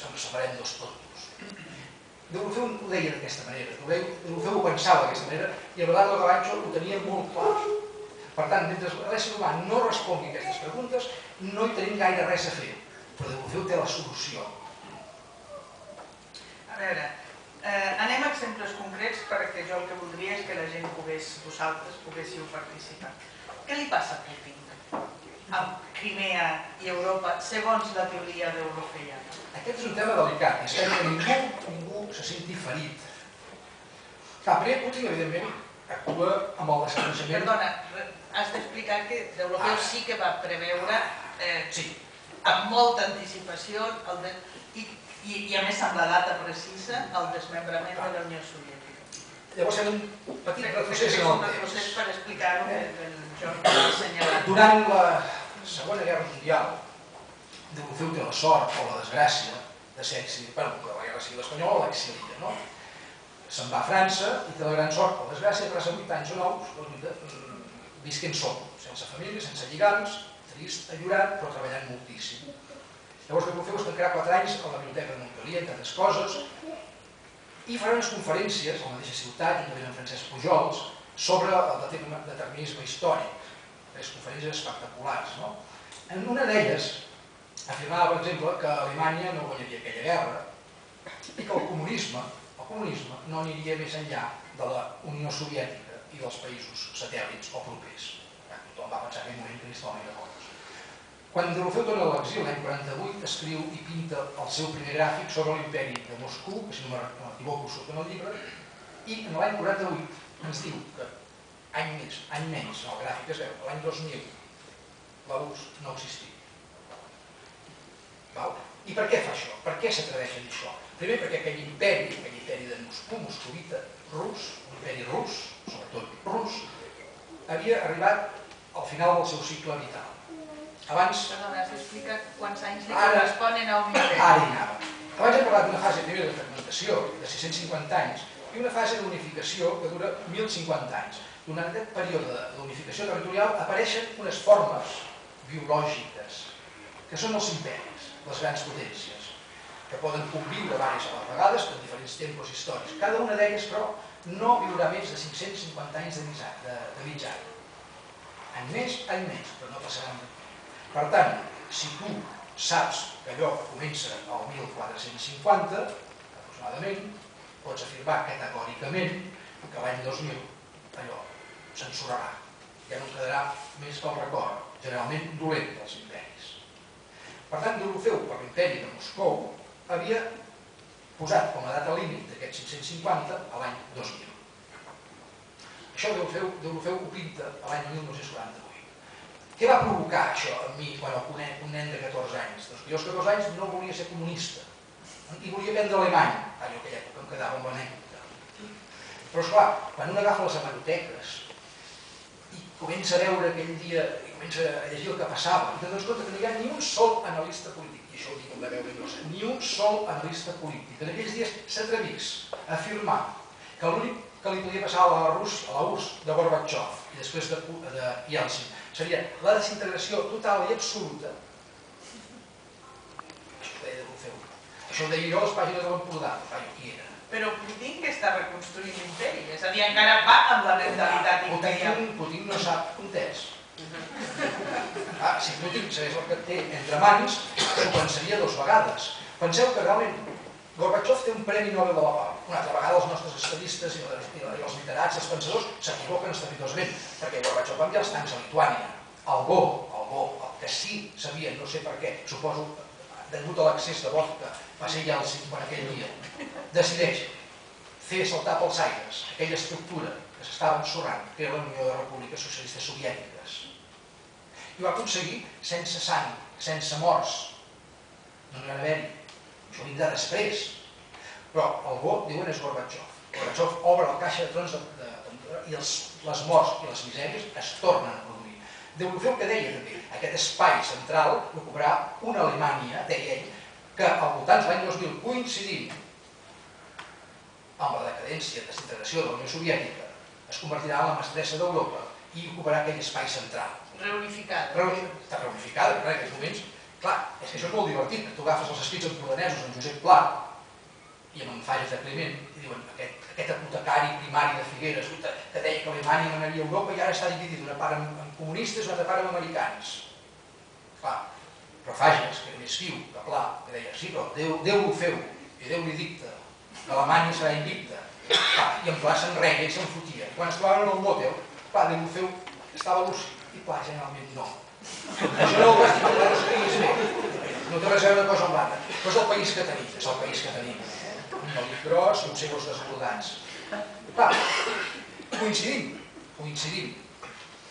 ens separem dos tontos. Deulofeu ho deia d'aquesta manera, Deulofeu ho pensava d'aquesta manera i el Bernardo Galancho ho tenia molt clar. Per tant, mentre l'ésser humà no respongui a aquestes preguntes, no hi tenim gaire res a fer, però Deulofeu té la solució. A veure, anem a exemples concrets perquè jo el que voldria és que la gent vosaltres poguéssiu participar. Què li passa a Putin amb Crimea i Europa segons la teoria deulofeiana? Aquest és un tema delicat i espero que ningú se senti ferit. Primer, Putin, evidentment, actua amb el desconeixement... Perdona, has d'explicar que Deulofeu sí que va preveure amb molta anticipació i a més amb la data precisa el desmembrament de la Unió Soviètica. Llavors fem un petit retrocés en el temps. Un retrocés per explicar-ho que el Jordi ha assenyalat. Durant la Segona Guerra Mundial, Deulofeu té la sort o la desgràcia de ser exiliat, per la Guerra Civil Espanyola l'exilia, no? Se'n va a França i té la gran sort o la desgràcia de passar 8 anys o 9 visquent sol, sense família, sense lligams, trist, allorat, però treballant moltíssim. Llavors Deulofeu es tancarà 4 anys a la Biblioteca de Montpellier, entre altres coses, i farà unes conferències a la mateixa ciutat, incloent en Francesc Pujols, sobre el determinisme històric. Conferències espectaculars. En una d'elles afirmava, per exemple, que Alemanya no guanyaria aquella guerra i que el comunisme no aniria més enllà de la Unió Soviètica i dels països satèl·lits o propers. Tothom va pensar en aquell moment que ni estava ni d'acord. Quan Deulofeu torna a l'exili, l'any 48, escriu i pinta el seu primer gràfic sobre l'imperi de Moscou, que si no m'equivoco surt en el llibre, i en l'any 48 ens diu que any menys, el gràfic es veu, l'any 2000, la URSS no existia. I per què fa això? Per què s'atreveix a dir això? Primer perquè aquell imperi de Moscou, moscovita, rus, un imperi rus, sobretot rus, havia arribat al final del seu cicle vital. Abans... Perdona, has d'explicar quants anys li corresponen a un imperi. Ara hi anava. Abans hem parlat d'una fase primera de fragmentació, de 650 anys, i una fase d'unificació que dura 1050 anys. Durant aquest període d'unificació territorial apareixen unes formes biològiques, que són els imperis, les grans potències, que poden conviure diverses a les vegades en diferents tempos històrics. Cada una d'elles, però, no viurà més de 550 anys de mitjana. Any més, però no passaran d'aquí. Per tant, si tu saps que allò comença al 1450, aproximadament, pots afirmar categòricament que l'any 2000 allò s'ensorrarà. Ja no quedarà més que el record, generalment dolent dels imperis. Per tant, Deulofeu, per l'imperi de Moscou, havia posat com a data límit d'aquest 550 a l'any 2000. Això Deulofeu ho pinta a l'any 1948. Què va provocar això en mi quan el conec, un nen de 14 anys? Doncs que jo als 14 anys no volia ser comunista i volia aprendre alemany. En aquella època em quedava amb l'anècdota. Però esclar, quan un agafa les hemeroteques i comença a veure aquell dia, i comença a llegir el que passava, i dones compte que no hi ha ni un sol analista polític, i això ho dic amb la veu ben grossa, ni un sol analista polític en aquells dies s'atrevís a afirmar que l'únic que li podia passar a la URSS de Gorbachev i després de Yeltsin seria la desintegració total i absoluta. Això ho deia Deulofeu. Això ho deia jo a les pàgines de l'Empordà, jo qui era. Però Putin que està reconstruint l'imperi, és a dir, encara va amb la mentalitat imperial. Putin no sap contès. Si Putin sabés el que té entre mans, s'ho pensaria 2 vegades. Penseu que realment Gorbachev té un Premi Nobel de la Pau. Una altra vegada els nostres estadistes i els literats, els pensadors, s'equivoquen estrepitosament, perquè Gorbachev va enviar els tancs a Lituània. El que sí sabien, no sé per què, suposo, degut a l'accés de vodka, va ser Yeltsin per aquell dia, decideix fer saltar pels aires aquella estructura que s'estava ensorrant, que era la Unió de Repúbliques Socialistes Soviètiques. I ho va aconseguir sense sang, sense morts. No n'hi va haver-hi. Això vindrà després. Però el bo, diuen, és Gorbachev. Gorbachev obre la caixa de trons i les morts i les misèries es tornen a produir. Deulofeu que deia també, aquest espai central l'ocuparà una Alemanya, deia ell, que al voltant de l'any 2000, coincidint amb la decadència i desintegració de la Unió Soviètica, es convertirà en la mestressa d'Europa i ocuparà aquell espai central. Reunificada. Està reunificada, però en aquests moments Clar, és que això és molt divertit, que tu agafes els escrits empordanesos en Josep Pla i amb en Fages de Climent i diuen aquest apotecari primari de Figueres que deia que Alemanya manaria a Europa i ara està dividit una part amb comunistes i una altra part amb americans. Clar, però Fages, que era més viu que Pla, que deia sí, però Déu ho feu i Déu li dicta que Alemanya serà invicta. I en Pla s'enreia i se'n fotia. I quan es trobaven en el mòtel, Pla, Déu ho feu, estava lúcid i Pla generalment no. Això no ho vas dir que no escriguis bé. No té res a veure una cosa amb l'altra. Però és el país que tenim, és el país que tenim. Un melic gros i uns segles desbordats. Clar, coincidim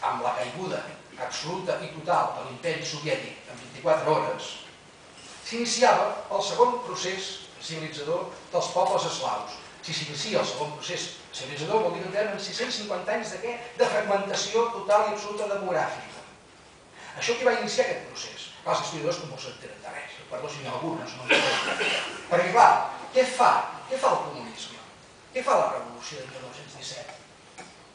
amb la caiguda absoluta i total de l'imperi soviètic en 24 hores, s'iniciava el segon procés civilitzador dels pobles eslaus. Si s'inicia el segon procés civilitzador vol dir que entrem en 650 anys de què? De fragmentació total i absoluta demogràfica. Això qui va iniciar aquest procés? Clar, els historiadors com no s'entenen de res, perdó si n'hi ha algun, no s'entenen. Perquè clar, què fa el comunisme? Què fa la revolució de 1917?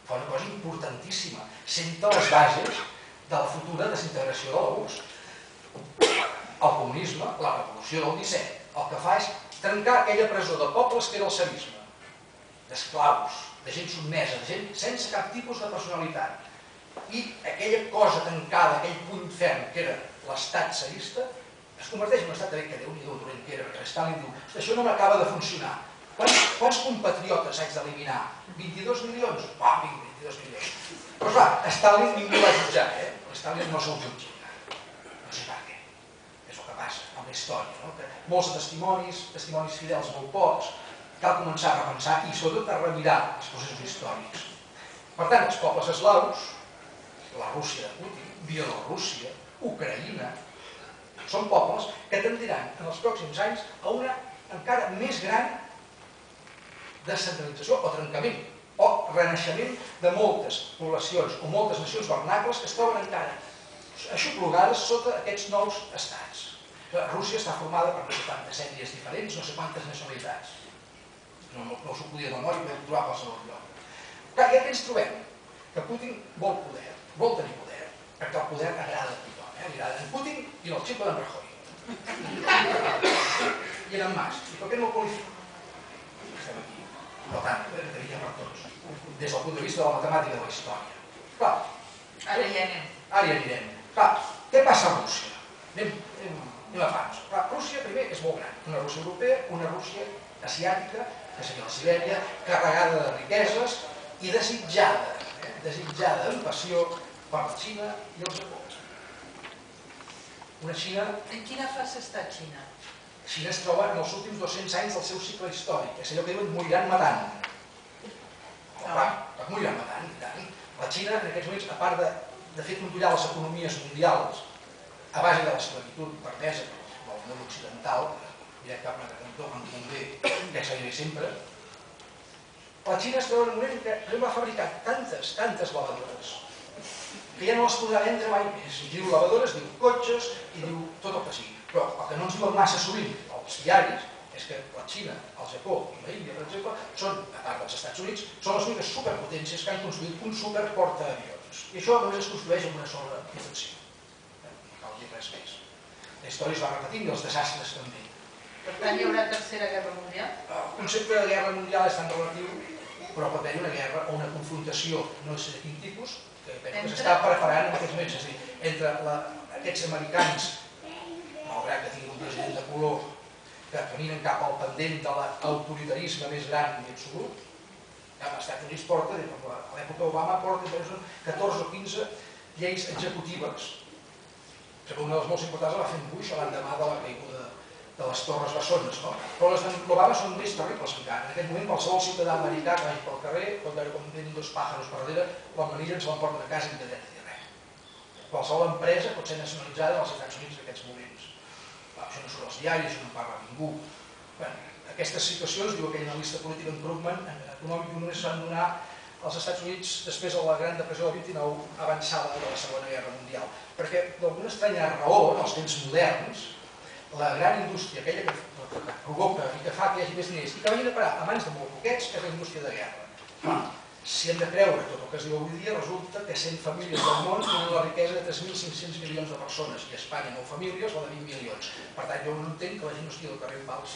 Fa una cosa importantíssima, senta les bases de la futura desintegració de la URSS. El comunisme, la revolució del 17, el que fa és trencar aquella presó de pobles que era el tsarisme, d'esclaus, de gent sotmesa, de gent sense cap tipus de personalitat. I aquella cosa tancada, aquell puny ferm que era l'estat tsarista, es converteix en un estat de bé que Déu-n'hi-do dolent que era, perquè Stalin diu, això no m'acaba de funcionar. Quants compatriotes haig d'eliminar? 22 milions? Ah, vinga, 22 milions. Però clar, Stalin ningú va jutjar, Stalin no se'l jutja. No sé per què. És el que passa amb la història, no? Molts testimonis fidels, molt pocs, cal començar a repensar i sobretot a remirar els processos històrics. Per tant, els pobles eslaus, la Rússia de Putin, Bielorússia, Ucraïna, són pobles que tendiran en els pròxims anys a una encara més gran descentralització o trencament o renaixement de moltes poblacions o moltes nacions vernacles que es troben encara aixoplugades sota aquests nous estats. Rússia està formada per no sé quantes ètnies diferents, no sé quantes nacionalitats. No s'ho podia de memòria, podem trobar a qualsevol lloc. Clar, i què ens trobem? Que Putin vol poder, vol tenir poder, perquè el poder agrada a tothom. Li agrada en Putin i el xico d'en Rajoy. I en Mas. I per què no el qualifica? Estem aquí. Per tant, teria per tots. Des del punt de vista de la matemàtica de la història. Clar. Ara hi anem. Ara hi anirem. Clar, què passa a Rússia? Anem a pams. Clar, Rússia, primer, és molt gran. Una Rússia europea, una Rússia asiàtica, que seria la Sibèria, carregada de riqueses i desitjada amb passió per la Xina i el Japó. Una Xina... En quina fase està Xina? Xina es troba en els últims 200 anys del seu cicle històric. És allò que diuen moriran matant. Clar, moriran matant, i tant. La Xina, en aquests moments, a part de fer trontollar les economies mundials a base de l'esclavitud permesa del món occidental, diré cap una cantó quan convé, que seguiré sempre, la Xina es troba en un moment en què va fabricar tantes lavadores que ja no les podrà vendre mai més. I diu lavadores, diu cotxes i diu tot el que sigui. Però el que no ens diuen massa sovint els diaris és que la Xina, el Japó i la Índia, per exemple, són, a part dels Estats Units, són les úniques superpotències que han construït un superportaavions. I això només es construeix amb una sola intenció. No cal dir res més. La història es va repetint i els desastres també. Per tant, hi haurà tercera guerra mundial? El concepte de guerra mundial és tan relatiu, però pot haver una guerra o una confrontació, no sé de quin tipus, que s'està preparant en aquests moments, és a dir, entre aquests americans, malgrat que tinguin un president de color, que caminen cap al pendent de l'autoritarisme més gran i absolut, que als Estats Units porta, a l'època Obama, porta 14 o 15 lleis executives. Una de les molt importants la va fer en Bush l'endemà de la caiguda de les Torres Bessones, no? Però les d'Obama són més terribles encara. En aquest moment, qualsevol ciutadà americà que vagi pel carrer, pot veure com venen dos pàjaros per darrere, l'emmanillen, se l'emporten a casa i no té dret a dir res. Qualsevol empresa pot ser nacionalitzada als Estats Units en aquests moments. Això no surt als diaris, això no parla ningú. Aquestes situacions, diu aquell analista polític en Krugman, econòmic, només s'han de donar als Estats Units després de la Gran Depressió del 29 avançada de la Segona Guerra Mundial. Perquè, d'alguna estranya raó, en els temps moderns, la gran indústria, aquella que provoca i que fa que hi hagi més diners i que vagin a parar a mans de molt poquets, és la indústria de guerra. Si hem de creure tot el que es diu avui dia, resulta que 100 famílies del món tenen la riquesa de 3.500 milions de persones i a Espanya 9 famílies o de 20 milions. Per tant, jo no entenc que la gent no estigui al carrer en vals.